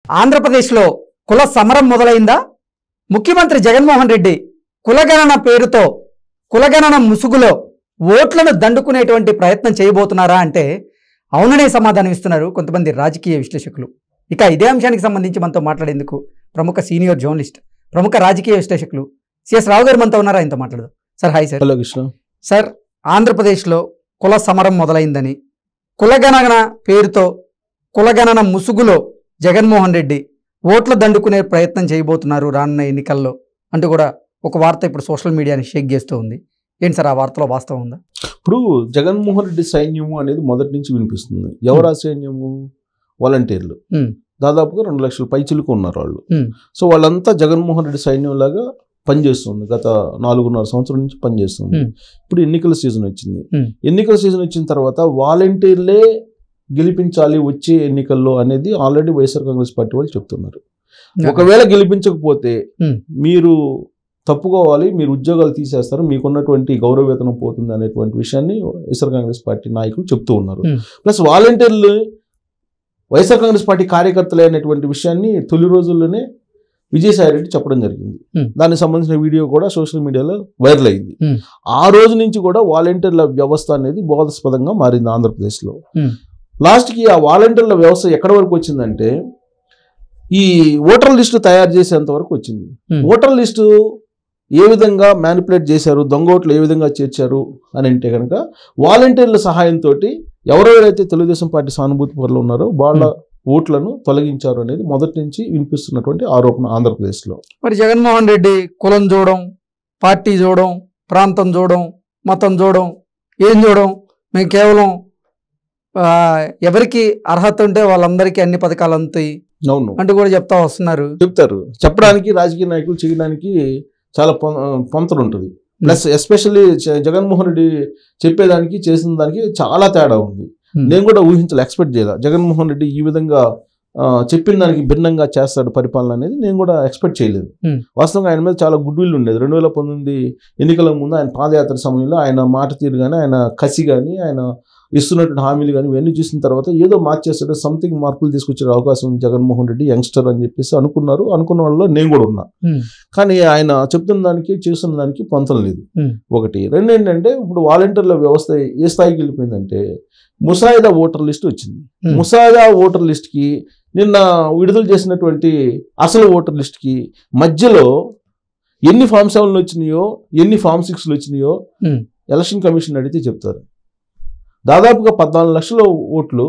ఆంధ్రప్రదేశ్లో కుల సమరం మొదలైందా? ముఖ్యమంత్రి జగన్మోహన్ రెడ్డి కులగణన పేరుతో కులగణన ముసుగులో ఓట్లను దండుకునేటువంటి ప్రయత్నం చేయబోతున్నారా అంటే అవుననే సమాధానం ఇస్తున్నారు కొంతమంది రాజకీయ విశ్లేషకులు. ఇక ఇదే అంశానికి సంబంధించి మనతో మాట్లాడేందుకు ప్రముఖ సీనియర్ జర్నలిస్ట్, ప్రముఖ రాజకీయ విశ్లేషకులు సిఎస్ రావు గారు మనతో ఉన్నారా? ఆయనతో మాట్లాడదాం. Sir hi sir. Hello Krishna. Sir, ఆంధ్రప్రదేశ్లో కుల సమరం మొదలైందని, కులగణన పేరుతో కులగణన ముసుగులో జగన్మోహన్ రెడ్డి ఓట్ల దండుకునే ప్రయత్నం చేయబోతున్నారు రానున్న ఎన్నికల్లో అంటూ కూడా ఒక వార్త ఇప్పుడు సోషల్ మీడియాని షేక్ చేస్తూ ఉంది. ఏంటి సార్, ఆ వార్తలో వాస్తవం ఉందా? ఇప్పుడు జగన్మోహన్ రెడ్డి సైన్యము అనేది మొదటి నుంచి వినిపిస్తుంది. ఎవరు ఆ సైన్యము? వాలంటీర్లు. దాదాపుగా 2 లక్షల పైచిలకు ఉన్నారు వాళ్ళు. సో వాళ్ళంతా జగన్మోహన్ రెడ్డి సైన్యం లాగా పనిచేస్తుంది. గత 4.5 సంవత్సరం నుంచి పనిచేస్తుంది. ఇప్పుడు ఎన్నికల సీజన్ వచ్చింది. ఎన్నికల సీజన్ వచ్చిన తర్వాత వాలంటీర్లే గెలిపించాలి వచ్చే ఎన్నికల్లో అనేది ఆల్రెడీ వైఎస్ఆర్ కాంగ్రెస్ పార్టీ వాళ్ళు చెప్తున్నారు. ఒకవేళ గెలిపించకపోతే మీరు తప్పుకోవాలి, మీరు ఉద్యోగాలు తీసేస్తారు, మీకున్నటువంటి గౌరవ వేతనం పోతుంది అనేటువంటి విషయాన్ని వైఎస్ఆర్ కాంగ్రెస్ పార్టీ నాయకులు చెప్తూ ఉన్నారు. ప్లస్ వాలంటీర్లు వైఎస్ఆర్ కాంగ్రెస్ పార్టీ కార్యకర్తలే అనేటువంటి విషయాన్ని తొలి రోజుల్లోనే విజయసాయి రెడ్డి చెప్పడం జరిగింది. దానికి సంబంధించిన వీడియో కూడా సోషల్ మీడియాలో వైరల్ అయింది. ఆ రోజు నుంచి కూడా వాలంటీర్ల వ్యవస్థ అనేది వివాదాస్పదంగా మారింది ఆంధ్రప్రదేశ్లో. లాస్ట్కి ఆ వాలంటీర్ల వ్యవస్థ ఎక్కడి వరకు వచ్చిందంటే ఈ ఓటర్ లిస్టు తయారు చేసేంత వరకు వచ్చింది. ఓటర్ లిస్టు ఏ విధంగా మ్యానిపులేట్ చేశారు, దొంగ ఓట్లు ఏ విధంగా చేర్చారు అని అంటే కనుక వాలంటీర్ల సహాయంతో ఎవరెవరైతే తెలుగుదేశం పార్టీ సానుభూతి పరులు ఉన్నారో వాళ్ళ ఓట్లను తొలగించారు అనేది మొదటి నుంచి వినిపిస్తున్నటువంటి ఆరోపణ ఆంధ్రప్రదేశ్లో. మరి జగన్మోహన్ రెడ్డి కులం చూడడం, పార్టీ చూడడం, ప్రాంతం చూడడం, మతం చూడడం, ఏం చూడడం, మేము కేవలం ఎవరికి అర్హత ఉంటే వాళ్ళందరికీ అన్ని పథకాలు అందుతాయి అంటూ కూడా చెప్తారు. చెప్పడానికి రాజకీయ నాయకులు చేయడానికి చాలా పొంతలు ఉంటుంది. ప్లస్ ఎస్పెషల్లీ జగన్మోహన్ రెడ్డి చెప్పేదానికి చేసిన దానికి చాలా తేడా ఉంది. నేను కూడా ఎక్స్పెక్ట్ చేయాలి జగన్మోహన్ రెడ్డి ఈ విధంగా చెప్పిన దానికి భిన్నంగా చేస్తాడు పరిపాలన అనేది నేను కూడా ఎక్స్పెక్ట్ చేయలేదు. వాస్తవంగా ఆయన మీద చాలా గుడ్ విల్ ఉండేది. 2019 ఎన్నికల ముందు ఆయన పాదయాత్ర సమయంలో ఆయన మాట తీరు కానీ, ఆయన కసి కానీ, ఆయన ఇస్తున్నటువంటి హామీలు కానీ ఇవన్నీ చూసిన తర్వాత ఏదో మార్చేస్తాడు, సంథింగ్ మార్పులు తీసుకొచ్చే అవకాశం ఉంది జగన్మోహన్ రెడ్డి యంగ్స్టర్ అని చెప్పేసి అనుకున్న వాళ్ళలో నేను కూడా ఉన్నా. కానీ ఆయన చెప్తున్న దానికి చేస్తున్న దానికి పొంతం లేదు. ఒకటి. రెండు ఏంటంటే ఇప్పుడు వాలంటీర్ల వ్యవస్థ ఏ స్థాయికి వెళ్ళిపోయిందంటే ముసాయిదా ఓటర్ లిస్ట్ వచ్చింది. ముసాయిదా ఓటర్ లిస్ట్కి నిన్న విడుదల చేసినటువంటి అసలు ఓటర్ లిస్ట్కి మధ్యలో ఎన్ని ఫామ్ 7లు వచ్చినాయో, ఎన్ని ఫామ్ 6లు వచ్చినాయో ఎలక్షన్ కమిషన్ అడిగితే చెప్తారు. దాదాపుగా 14 లక్షల ఓట్లు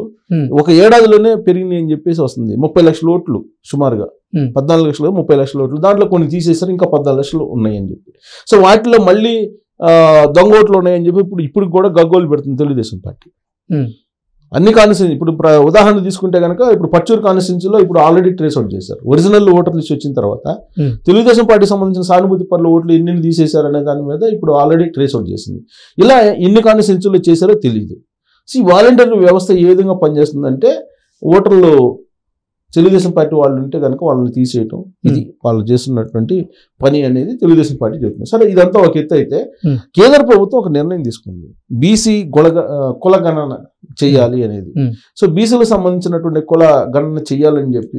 ఒక ఏడాదిలోనే పెరిగినాయి అని చెప్పేసి వస్తుంది. 30 లక్షల ఓట్లు సుమారుగా, 14 లక్షలు 30 లక్షల ఓట్లు. దాంట్లో కొన్ని తీసేసారు, ఇంకా 14 లక్షలు ఉన్నాయని చెప్పి. సో వాటిలో మళ్ళీ దొంగ ఓట్లు ఉన్నాయని చెప్పి ఇప్పుడు కూడా గగ్గోలు పెడుతుంది తెలుగుదేశం పార్టీ. అన్ని కాన్స్టిట్యూన్సీ ఇప్పుడు ఉదాహరణ తీసుకుంటే కనుక ఇప్పుడు పచ్చూరు కాన్స్టిట్యూన్సీలో ఇప్పుడు ఆల్రెడీ ట్రేస్ అవుట్ చేశారు. ఒరిజినల్ ఓటర్ లిస్ట్ వచ్చిన తర్వాత తెలుగుదేశం పార్టీకి సంబంధించిన సానుభూతి పరుల ఓట్లు ఎన్ని తీసేశారు అనే దాని మీద ఇప్పుడు ఆల్రెడీ ట్రేస్ అవుట్ చేసింది. ఇలా ఎన్ని కాన్స్టిట్యూన్సీలో చేశారో తెలియదు. వాలంటీర్ వ్యవస్థ ఏ విధంగా పనిచేస్తుందంటే ఓటర్లు తెలుగుదేశం పార్టీ వాళ్ళు ఉంటే కనుక వాళ్ళని తీసేయటం, ఇది వాళ్ళు చేస్తున్నటువంటి పని అనేది తెలుగుదేశం పార్టీ చెప్తుంది. సరే, ఇదంతా ఒక ఎత్తు అయితే కేంద్ర ప్రభుత్వం ఒక నిర్ణయం తీసుకుంది, బీసీ కుల గణన చెయ్యాలి అనేది. సో బీసీలకు సంబంధించినటువంటి కుల గణన చెయ్యాలని చెప్పి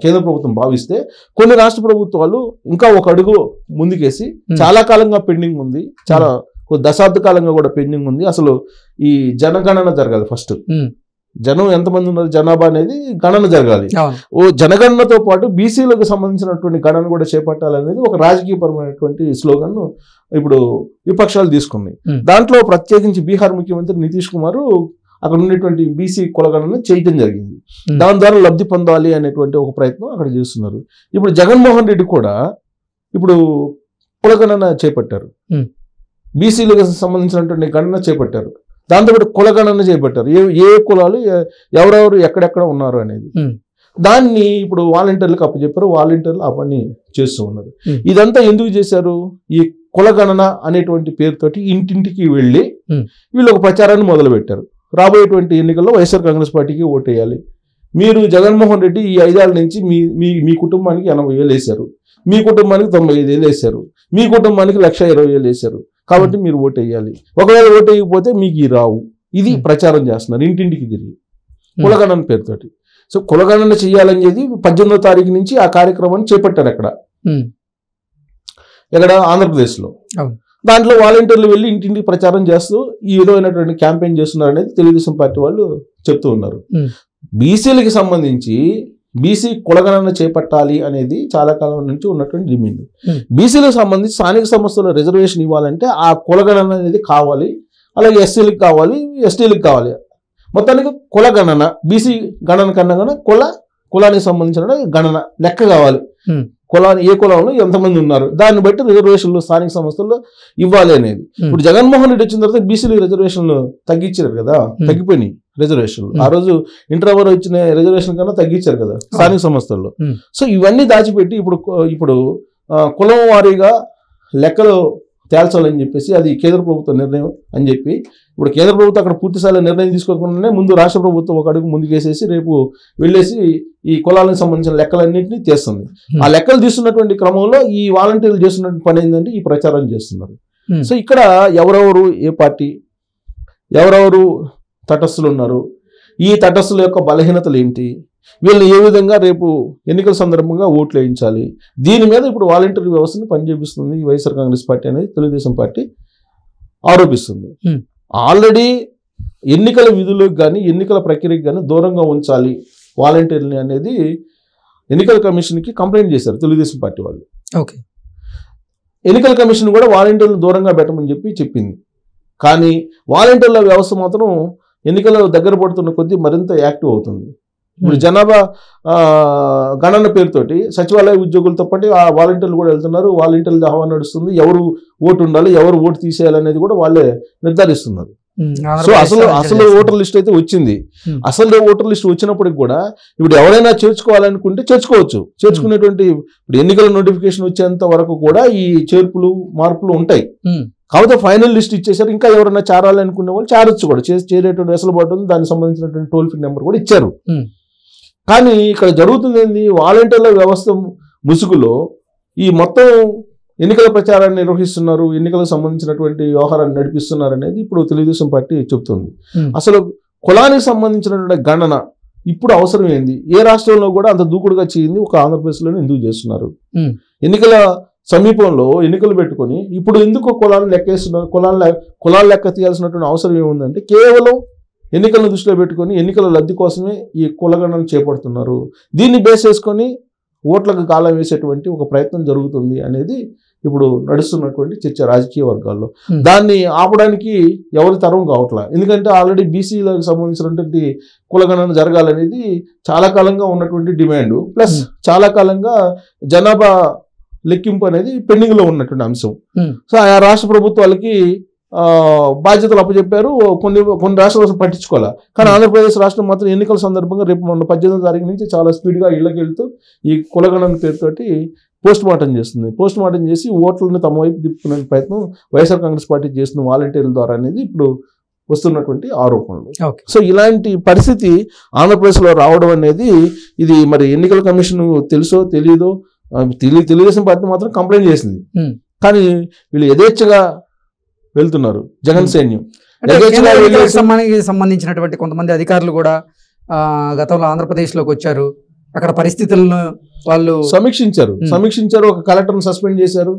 కేంద్ర ప్రభుత్వం భావిస్తే కొన్ని రాష్ట్ర ప్రభుత్వాలు ఇంకా ఒక అడుగు ముందుకేసి చాలా కాలంగా పెండింగ్ ఉంది, చాలా దశాబ్ద కాలంగా కూడా పెండింగ్ ఉంది. అసలు ఈ జనగణన జరగాలి. ఫస్ట్ జనం ఎంతమంది ఉన్నారు, జనాభా అనేది గణన జరగాలి. జనగణనతో పాటు బీసీలకు సంబంధించినటువంటి గణన కూడా చేపట్టాలనేది ఒక రాజకీయపరమైనటువంటి స్లోగన్ ఇప్పుడు విపక్షాలు తీసుకున్నాయి. దాంట్లో ప్రత్యేకించి బీహార్ ముఖ్యమంత్రి నితీష్ కుమార్ అక్కడ ఉన్నటువంటి బీసీ కులగణన చేయటం జరిగింది. దాని ద్వారా లబ్ధి పొందాలి అనేటువంటి ఒక ప్రయత్నం అక్కడ చేస్తున్నారు. ఇప్పుడు జగన్మోహన్ రెడ్డి కూడా ఇప్పుడు కులగణన చేపట్టారు, బీసీలకు సంబంధించినటువంటి గణన చేపట్టారు, దాంతోపాటు కులగణన చేపట్టారు. ఏ కులాలు ఎవరెవరు ఎక్కడెక్కడ ఉన్నారు అనేది. దాన్ని ఇప్పుడు వాలంటీర్లకు అప్పచెప్పారు, వాలంటీర్లు ఆ పని చేస్తూ ఉన్నారు. ఇదంతా ఎందుకు చేశారు? ఈ కులగణన అనేటువంటి పేరుతోటి ఇంటింటికి వెళ్ళి వీళ్ళు ఒక ప్రచారాన్ని మొదలుపెట్టారు. రాబోయేటువంటి ఎన్నికల్లో వైఎస్ఆర్ కాంగ్రెస్ పార్టీకి ఓటేయాలి, మీరు జగన్మోహన్ రెడ్డి ఈ 5 ఏళ్ల నుంచి మీ కుటుంబానికి 80,000 వేశారు, మీ కుటుంబానికి 95,000 వేశారు, మీ కుటుంబానికి 1,20,000 వేశారు, కాబట్టి మీరు ఓటు వేయాలి, ఒకవేళ ఓటు వేయకపోతే మీకు రావు. ఇది ప్రచారం చేస్తున్నారు ఇంటింటికి తిరిగి కులగణన పేరుతోటి. సో కులగణన చేయాలనేది 18వ తారీఖు నుంచి ఆ కార్యక్రమాన్ని చేపట్టారు అక్కడ ఆంధ్రప్రదేశ్లో. దాంట్లో వాలంటీర్లు వెళ్ళి ఇంటింటికి ప్రచారం చేస్తూ ఈ విధమైనటువంటి క్యాంపెయిన్ చేస్తున్నారు అనేది తెలుగుదేశం పార్టీ వాళ్ళు చెప్తూ ఉన్నారు. బీసీలకి సంబంధించి బీసీ కులగణన చేపట్టాలి అనేది చాలా కాలం నుంచి ఉన్నటువంటి డిమాండ్. బీసీలకు సంబంధించి స్థానిక సంస్థల్లో రిజర్వేషన్ ఇవ్వాలంటే ఆ కులగణన అనేది కావాలి, అలాగే ఎస్సీలకు కావాలి, ఎస్టీలకు కావాలి. మొత్తానికి కులగణన, బీసీ గణన కన్నా కూడా కులానికి సంబంధించిన గణన లెక్క కావాలి. ఏ కులంలో ఎంతమంది ఉన్నారు దాన్ని బట్టి రిజర్వేషన్లు స్థానిక సంస్థల్లో ఇవ్వాలి అనేది. ఇప్పుడు జగన్మోహన్ రెడ్డి వచ్చిన తర్వాత బీసీలు రిజర్వేషన్లు తగ్గించారు కదా, తగ్గిపోయినాయి రిజర్వేషన్లు. ఆ రోజు ఇంటర్ వచ్చిన రిజర్వేషన్ కన్నా తగ్గించారు కదా స్థానిక సంస్థల్లో. సో ఇవన్నీ దాచిపెట్టి ఇప్పుడు కులం వారీగా లెక్కలు తేల్చాలని చెప్పేసి అది కేంద్ర ప్రభుత్వ నిర్ణయం అని చెప్పి ఇప్పుడు కేంద్ర ప్రభుత్వం అక్కడ పూర్తిస్థాయిలో నిర్ణయం తీసుకోకుండానే ముందు రాష్ట్ర ప్రభుత్వం ఒక అడుగు ముందుకేసేసి రేపు వెళ్ళేసి ఈ కులాలకు సంబంధించిన లెక్కలన్నింటినీ తీస్తుంది. ఆ లెక్కలు తీస్తున్నటువంటి క్రమంలో ఈ వాలంటీర్లు చేస్తున్నటువంటి పని ఏంటంటే ఈ ప్రచారం చేస్తున్నారు. సో ఇక్కడ ఎవరెవరు ఏ పార్టీ, ఎవరెవరు తటస్థులు ఉన్నారు, ఈ తటస్థుల యొక్క బలహీనతలు ఏంటి, వీళ్ళని ఏ విధంగా రేపు ఎన్నికల సందర్భంగా ఓట్లు వేయించాలి, దీని మీద ఇప్పుడు వాలంటీర్ వ్యవస్థని పనిచేపిస్తుంది ఈ వైఎస్ఆర్ కాంగ్రెస్ పార్టీ అనేది తెలుగుదేశం పార్టీ ఆరోపిస్తుంది. ఆల్రెడీ ఎన్నికల విధులకు కానీ ఎన్నికల ప్రక్రియకి కానీ దూరంగా ఉంచాలి వాలంటీర్ని అనేది ఎన్నికల కమిషన్కి కంప్లైంట్ చేశారు తెలుగుదేశం పార్టీ వాళ్ళు. ఎన్నికల కమిషన్ కూడా వాలంటీర్లు దూరంగా పెట్టమని చెప్పింది. కానీ వాలంటీర్ల వ్యవస్థ మాత్రం ఎన్నికల దగ్గర పడుతున్న కొద్దీ మరింత యాక్టివ్ అవుతుంది. ఇప్పుడు జనాభా గణన పేరుతోటి సచివాలయ ఉద్యోగులతో పాటు ఆ వాలంటీర్లు కూడా వెళ్తున్నారు. వాలంటీర్ల ఆహ్వానం నడుస్తుంది. ఎవరు ఓటు ఉండాలి, ఎవరు ఓటు తీసేయాలనేది కూడా వాళ్ళే నిర్ధారిస్తున్నారు. సో అసలు ఓటర్ లిస్ట్ అయితే వచ్చింది. అసలు ఓటర్ లిస్ట్ వచ్చినప్పటికి కూడా ఇప్పుడు ఎవరైనా చేర్చుకోవాలనుకుంటే చేర్చుకునేటువంటి ఇప్పుడు ఎన్నికల నోటిఫికేషన్ వచ్చేంత వరకు కూడా ఈ చేర్పులు మార్పులు ఉంటాయి. కాకపోతే ఫైనల్ లిస్ట్ ఇచ్చేసారు. ఇంకా ఎవరైనా చేరాలనుకునే వాళ్ళు చేరొచ్చు కూడా, చేరేటువంటి వెసులుబాటు ఉంది. దానికి సంబంధించినటువంటి టోల్ ఫ్రీ నెంబర్ కూడా ఇచ్చారు. కానీ ఇక్కడ జరుగుతుంది ఏంది, వాలంటీర్ల వ్యవస్థ ముసుగులో ఈ మొత్తం ఎన్నికల ప్రచారాన్ని నిర్వహిస్తున్నారు, ఎన్నికలకు సంబంధించినటువంటి వ్యవహారాన్ని నడిపిస్తున్నారు అనేది ఇప్పుడు తెలుగుదేశం పార్టీ చెప్తుంది. అసలు కులానికి సంబంధించినటువంటి గణన ఇప్పుడు అవసరం ఏంది, ఏ రాష్ట్రంలో కూడా అంత దూకుడుగా చేయింది ఒక ఆంధ్రప్రదేశ్లోనే ఎందుకు చేస్తున్నారు? ఎన్నికల సమీపంలో ఎన్నికలు పెట్టుకొని ఇప్పుడు ఎందుకు కులాలను లెక్కేస్తున్నారు? కులాలు లెక్క తీయాల్సినటువంటి అవసరం ఏముందంటే కేవలం ఎన్నికలను దృష్టిలో పెట్టుకొని ఎన్నికల లబ్ధి కోసమే ఈ కులగణన చేపడుతున్నారు. దీన్ని బేస్ చేసుకొని ఓట్లకు గాలం వేసేటువంటి ఒక ప్రయత్నం జరుగుతుంది అనేది ఇప్పుడు నడుస్తున్నటువంటి చర్చ రాజకీయ వర్గాల్లో. దాన్ని ఆపడానికి ఎవరి తరం కావట్లా. ఎందుకంటే ఆల్రెడీ బీసీలకు సంబంధించినటువంటి కులగణన జరగాలనేది చాలా కాలంగా ఉన్నటువంటి డిమాండ్, ప్లస్ చాలా కాలంగా జనాభా లెక్కింపు అనేది పెండింగ్ లో ఉన్నటువంటి అంశం. సో ఆ రాష్ట్ర ప్రభుత్వాలకి బాధ్యతలు అప్పచెప్పారు. కొన్ని రాష్ట్రాలు పట్టించుకోవాలి. కానీ ఆంధ్రప్రదేశ్ రాష్ట్రం మాత్రం ఎన్నికల సందర్భంగా రేపు 18వ తారీఖు నుంచి చాలా స్పీడ్గా ఇళ్లకి వెళ్తూ ఈ కులగణన పేరుతోటి పోస్ట్ మార్టం చేస్తుంది. పోస్ట్ మార్టం చేసి ఓట్లను తమ వైపు తిప్పుకునే ప్రయత్నం వైఎస్ఆర్ కాంగ్రెస్ పార్టీ చేస్తున్న వాలంటీర్ల ద్వారా అనేది ఇప్పుడు వస్తున్నటువంటి ఆరోపణలు. సో ఇలాంటి పరిస్థితి ఆంధ్రప్రదేశ్లో రావడం అనేది ఇది మరి ఎన్నికల కమిషన్ తెలుసో తెలియదో తెలుగుదేశం పార్టీ మాత్రం కంప్లైంట్ చేసింది. కానీ వీళ్ళు యథేచ్ఛగా వెళ్తున్నారు జగన్ సైన్యం. సంబంధించినటువంటి కొంతమంది అధికారులు కూడా గతంలో ఆంధ్రప్రదేశ్లోకి వచ్చారు. అక్కడ పరిస్థితులను వాళ్ళు సమీక్షించారు. ఒక కలెక్టర్ని సస్పెండ్ చేశారు.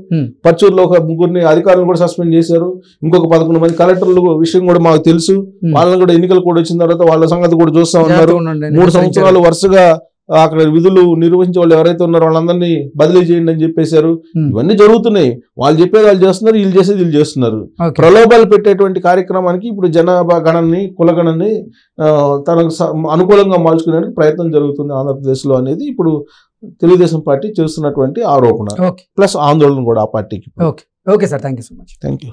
పర్చూరులో ఒక 3 అధికారులను కూడా సస్పెండ్ చేశారు. ఇంకొక 11 మంది కలెక్టర్లు విషయం కూడా మాకు తెలుసు. వాళ్ళని కూడా ఎన్నికలు కూడా వచ్చిన తర్వాత వాళ్ళ సంగతి కూడా చూస్తా ఉన్నారు. 3 సంవత్సరాలు వరుసగా అక్కడ విధులు నిర్వహించే వాళ్ళు ఎవరైతే ఉన్నారో వాళ్ళందరినీ బదిలీ చేయండి అని చెప్పేశారు. ఇవన్నీ జరుగుతున్నాయి. వాళ్ళు చెప్పేది వాళ్ళు చేస్తున్నారు, వీళ్ళు చేసేది వీళ్ళు చేస్తున్నారు. ప్రలోభాలు పెట్టేటువంటి కార్యక్రమానికి ఇప్పుడు జనాభా గణనని కులగణని తనకు అనుకూలంగా మార్చుకునేందుకు ప్రయత్నం జరుగుతుంది ఆంధ్రప్రదేశ్లో అనేది ఇప్పుడు తెలుగుదేశం పార్టీ చేస్తున్నటువంటి ఆరోపణ, ప్లస్ ఆందోళన కూడా ఆ పార్టీకి. Okay sir, thank you so much. Thank you.